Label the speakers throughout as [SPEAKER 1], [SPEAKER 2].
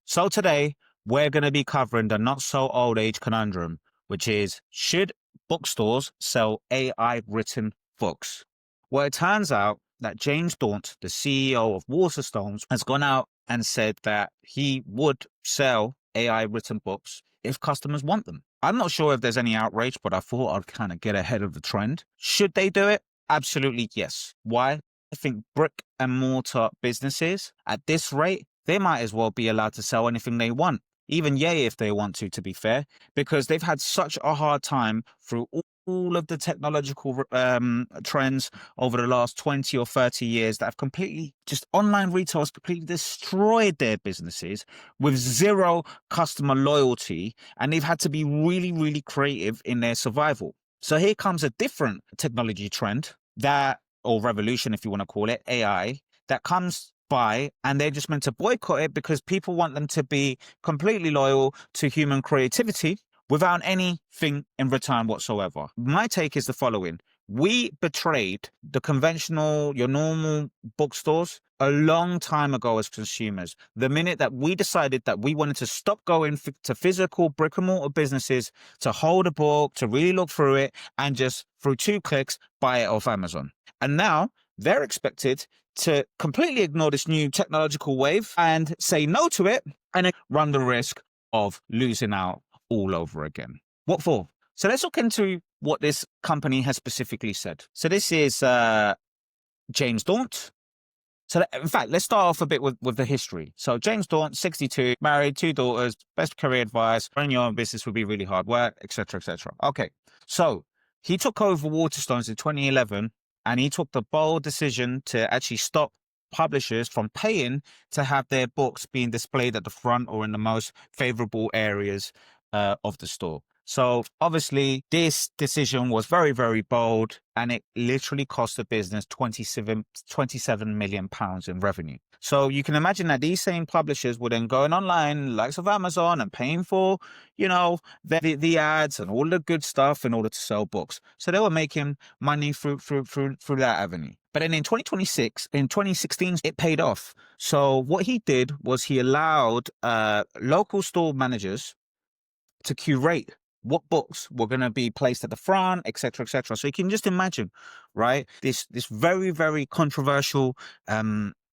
[SPEAKER 1] So today we're going to be covering the not so old age conundrum, which is, should bookstores sell AI written books? Well, it turns out that James Daunt, the CEO of Waterstones, has gone out and said that he would sell AI written books if customers want them. I'm not sure if there's any outrage, but I thought I'd kind of get ahead of the trend. Should they do it? Absolutely yes. Why? I think brick and mortar businesses at this rate, they might as well be allowed to sell anything they want, even yay if they want to be fair, because they've had such a hard time through all of the technological trends over the last 20 or 30 years that have completely, just online retail has completely destroyed their businesses with zero customer loyalty. And they've had to be really, really creative in their survival. So here comes a different technology trend that, or revolution, if you want to call it, AI, that comes by, and they're just meant to boycott it because people want them to be completely loyal to human creativity without anything in return whatsoever. My take is the following. We betrayed the conventional, your normal bookstores a long time ago as consumers. The minute that we decided that we wanted to stop going to physical brick and mortar businesses to hold a book, to really look through it, and just through 2 clicks, buy it off Amazon. And now they're expected to completely ignore this new technological wave and say no to it and run the risk of losing out all over again. What for? So let's look into what this company has specifically said. So this is James Daunt. So in fact, let's start off a bit with the history. So James Daunt, 62, married, 2 daughters, best career advice, running your own business would be really hard work, etc., etc. Okay, so he took over Waterstones in 2011, and he took the bold decision to actually stop publishers from paying to have their books being displayed at the front or in the most favorable areas of the store. So obviously this decision was very, very bold, and it literally cost the business 27 million pounds in revenue. So you can imagine that these same publishers would then go online, likes of Amazon, and paying for, the ads and all the good stuff in order to sell books. So they were making money through that avenue. But then in 2016, it paid off. So what he did was he allowed local store managers to curate what books were going to be placed at the front, etc., etc. So you can just imagine, right? This very, very controversial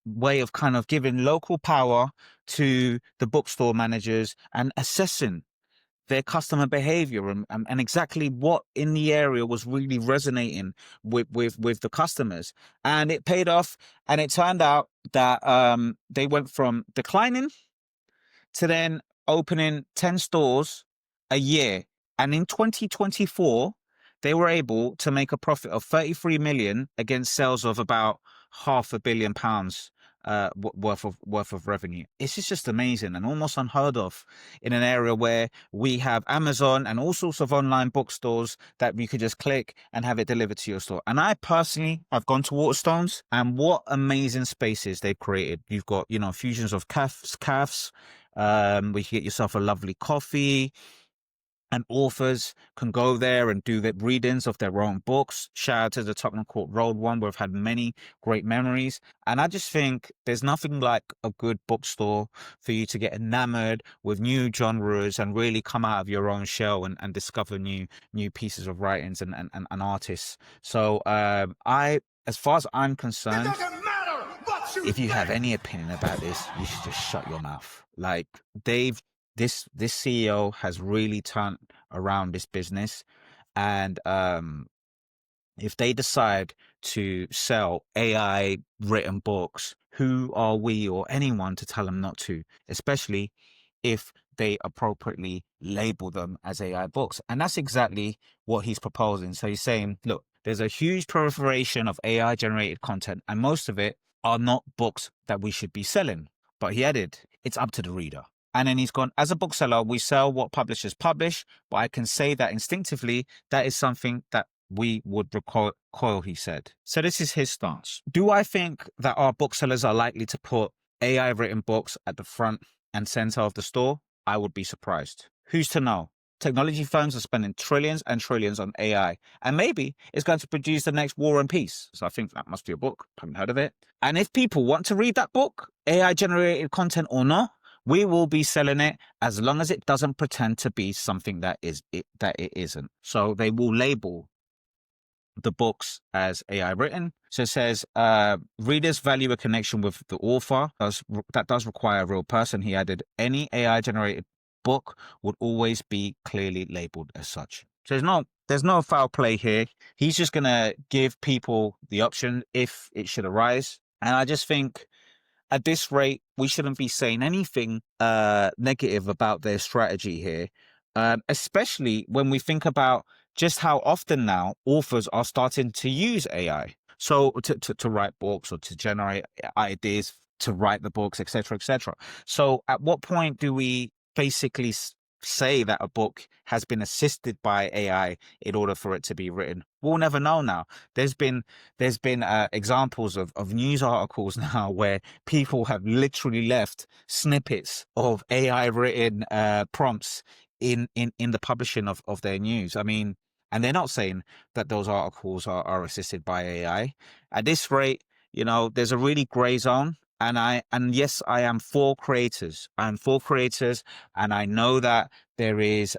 [SPEAKER 1] way of kind of giving local power to the bookstore managers and assessing their customer behavior and exactly what in the area was really resonating with the customers. And it paid off. And it turned out that they went from declining to then opening 10 stores a year. And in 2024, they were able to make a profit of 33 million against sales of about £500 million worth of revenue. It's just amazing and almost unheard of in an area where we have Amazon and all sorts of online bookstores that you could just click and have it delivered to your store. And I personally, I've gone to Waterstones, and what amazing spaces they've created. You've got, fusions of cafes, where you can get yourself a lovely coffee, and authors can go there and do the readings of their own books. Shout out to the Tottenham Court Road one, where I've had many great memories. And I just think there's nothing like a good bookstore for you to get enamored with new genres and really come out of your own shell and discover new pieces of writings and artists. So as far as I'm concerned, if you have any opinion about this, you should just shut your mouth. Like this CEO has really turned around this business, and if they decide to sell AI written books, who are we or anyone to tell them not to, especially if they appropriately label them as AI books? And that's exactly what he's proposing. So he's saying, look, there's a huge proliferation of AI generated content, and most of it are not books that we should be selling. But he added, it's up to the reader. And then he's gone, as a bookseller, we sell what publishers publish, but I can say that instinctively, that is something that we would recoil, he said. So this is his stance. Do I think that our booksellers are likely to put AI written books at the front and center of the store? I would be surprised. Who's to know? Technology firms are spending trillions and trillions on AI, and maybe it's going to produce the next War and Peace. So I think that must be a book. Haven't heard of it. And if people want to read that book, AI generated content or not, We will be selling it as long as it doesn't pretend to be something that it isn't. So they will label the books as AI written. So it says, readers value a connection with the author. That does require a real person. He added, any AI generated book would always be clearly labeled as such. So there's no foul play here. He's just going to give people the option if it should arise. And I just think at this rate, we shouldn't be saying anything negative about their strategy here, especially when we think about just how often now authors are starting to use AI. So to write books or to generate ideas, to write the books, etc., etc. So at what point do we basically say that a book has been assisted by AI in order for it to be written? We'll never know now. There's been examples of news articles now where people have literally left snippets of AI written prompts in the publishing of their news. I mean, and they're not saying that those articles are assisted by AI. At this rate, there's a really gray zone. And yes, I am for creators. I'm for creators, and I know that there is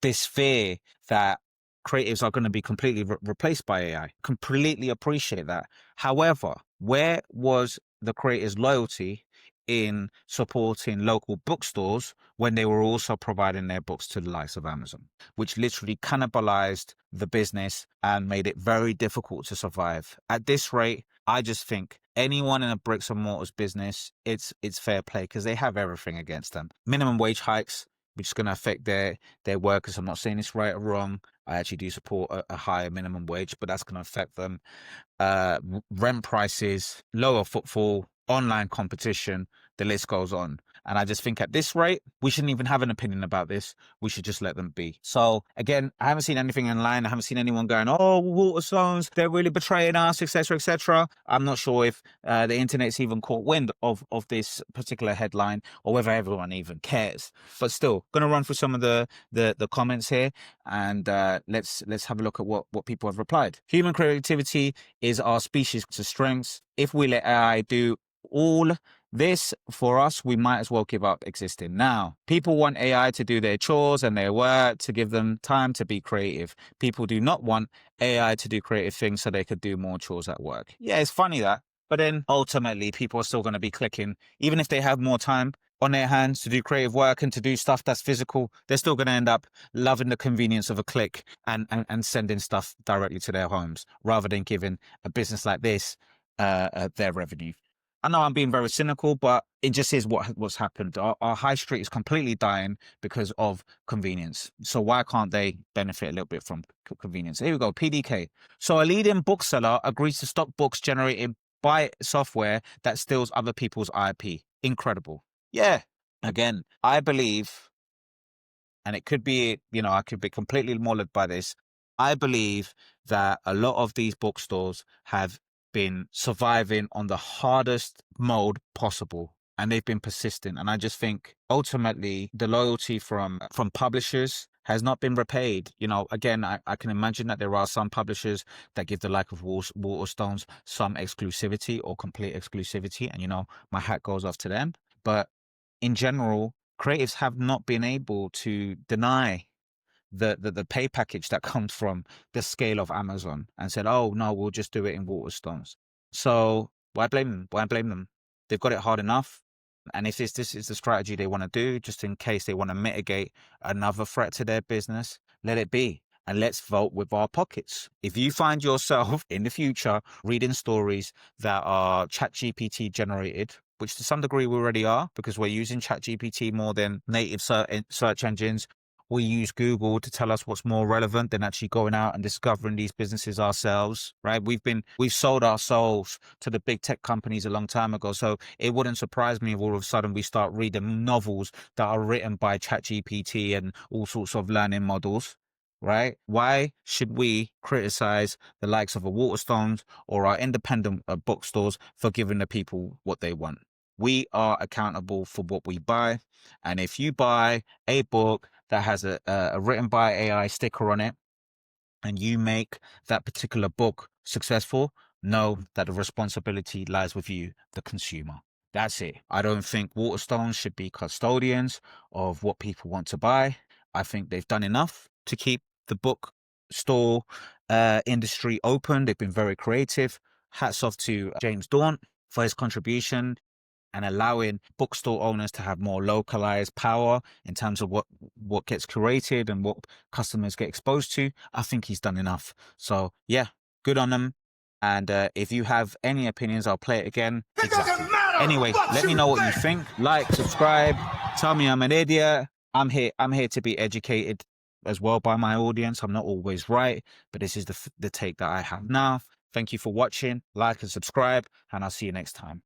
[SPEAKER 1] this fear that creatives are going to be completely replaced by AI. Completely appreciate that. However, where was the creators' loyalty in supporting local bookstores when they were also providing their books to the likes of Amazon, which literally cannibalized the business and made it very difficult to survive? At this rate, I just think anyone in a bricks and mortars business, it's fair play because they have everything against them. Minimum wage hikes, which is going to affect their workers. I'm not saying it's right or wrong. I actually do support a higher minimum wage, but that's going to affect them. Rent prices, lower footfall, online competition, the list goes on. And I just think at this rate, we shouldn't even have an opinion about this. We should just let them be. So again, I haven't seen anything online. I haven't seen anyone going, oh, Waterstones, they're really betraying us, etc., etc. I'm not sure if the internet's even caught wind of this particular headline or whether everyone even cares. But still, going to run through some of the comments here, and let's have a look at what people have replied. Human creativity is our species' strengths. If we let AI do all this for us, we might as well give up existing now. People want AI to do their chores and their work, to give them time to be creative. People do not want AI to do creative things so they could do more chores at work. Yeah, it's funny that. But then ultimately, people are still going to be clicking, even if they have more time on their hands to do creative work and to do stuff that's physical. They're still going to end up loving the convenience of a click and sending stuff directly to their homes rather than giving a business like this their revenue. I know I'm being very cynical, but it just is what's happened. Our high street is completely dying because of convenience. So why can't they benefit a little bit from convenience? Here we go. PDK. So a leading bookseller agrees to stop books generated by software that steals other people's IP. Incredible. Yeah. Again, I believe, and it could be, I could be completely mullered by this. I believe that a lot of these bookstores have been surviving on the hardest mode possible, and they've been persistent. And I just think ultimately the loyalty from publishers has not been repaid. Again, I can imagine that there are some publishers that give the like of Waterstones some exclusivity or complete exclusivity, and my hat goes off to them. But in general, creatives have not been able to deny the pay package that comes from the scale of Amazon and said, oh, no, we'll just do it in Waterstones. So why blame them? Why blame them? They've got it hard enough. And if this is the strategy they want to do, just in case they want to mitigate another threat to their business, let it be. And let's vote with our pockets. If you find yourself in the future reading stories that are ChatGPT generated, which to some degree we already are, because we're using ChatGPT more than native search engines. We use Google to tell us what's more relevant than actually going out and discovering these businesses ourselves, right? We've sold our souls to the big tech companies a long time ago. So it wouldn't surprise me if all of a sudden we start reading novels that are written by ChatGPT and all sorts of learning models, right? Why should we criticize the likes of a Waterstones or our independent bookstores for giving the people what they want? We are accountable for what we buy. And if you buy a book that has a written by AI sticker on it, and you make that particular book successful, know that the responsibility lies with you, the consumer. That's it. I don't think Waterstones should be custodians of what people want to buy. I think they've done enough to keep the bookstore industry open. They've been very creative. Hats off to James Daunt for his contribution and allowing bookstore owners to have more localized power in terms of what gets curated and what customers get exposed to. I think he's done enough. So yeah, good on them. And if you have any opinions, I'll play it again.
[SPEAKER 2] It doesn't matter.
[SPEAKER 1] Anyway, let me know what you think. Like, subscribe, tell me I'm an idiot. I'm here to be educated as well by my audience. I'm not always right, but this is the take that I have now. Thank you for watching. Like and subscribe, and I'll see you next time.